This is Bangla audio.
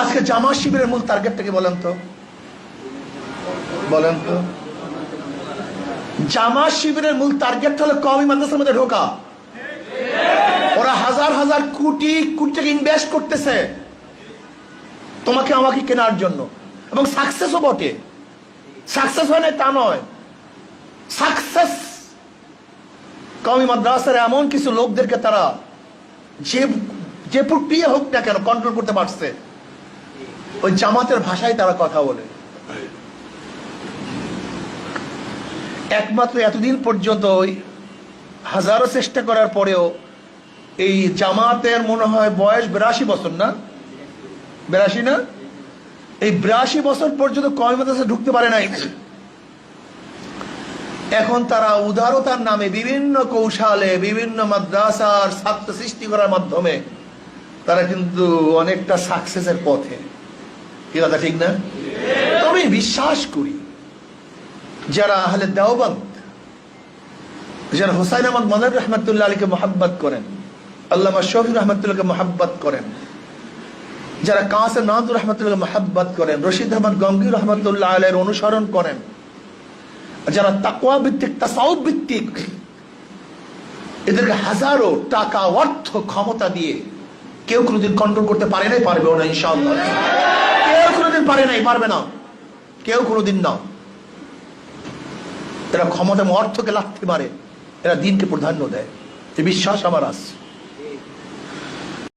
আজকে জামাত শিবিরের মূল টার্গেটটা কি বলেন তো? বলেন তো, জামাত শিবিরের মূল টার্গেট হলো কওমি মাদ্রাসার মধ্যে ঢোকা। ওরা হাজার হাজার কোটি কোটি টাকা ইনভেস্ট করতেছে তোমাকে আমাকে কেনার জন্য, এবং সাকসেসও বটে। সাকসেস হয় না তা নয়, সাকসেস কওমি মাদ্রাসার এমন কিছু লোকদেরকে তারা যে প্রক্রিয়া হোক না কেন কন্ট্রোল করতে পারছে। ওই জামাতের ভাষায় তারা কথা বলে। একমাত্র এতদিন পর্যন্ত ওই হাজারো চেষ্টা করার পরেও এই জামাতের মনে হয় বয়স 82 বছর, না 82 না? এই 82 বছর পর্যন্ত কওমি মাদ্রাসা ঢুকতে পারে নাই। এখন তারা উদারতার নামে বিভিন্ন কৌশলে বিভিন্ন মাদ্রাসার ছাত্র সৃষ্টি করার মাধ্যমে তারা কিন্তু অনেকটা সাকসেসের পথে। কি কথা ঠিক না? আমি বিশ্বাস করি যারা আহলে দেওবন্দ, যারা হুসাইন আহমদ মদনী রহমতুল্লাহ আলীকে মহাব্বত করেন, আল্লামা শফি রহমতুল্লাহকে মহাব্বত করেন, যারা কাসেম নাদুর রহমতুল্লাহকে মহাব্বত করেন, রশিদ আহমদ গঙ্গি রহমতুল্লাহ আলাইহির অনুসরণ করেন, যারা তাকওয়া ভিত্তিক তাসাউফ ভিত্তিক, এদেরকে হাজারো টাকা অর্থ ক্ষমতা দিয়ে কেউ কোনোদিন কন্ট্রোল করতে পারে নাই, পারবেও না ইনশাআল্লাহ। কেউ কোনোদিন পারে নাই, পারবে না, কেউ কোনোদিন না। এরা ক্ষমতা অর্থকে লাথি মারে, এরা দিনকে প্রাধান্য দেয়, এই বিশ্বাস আমার আছে।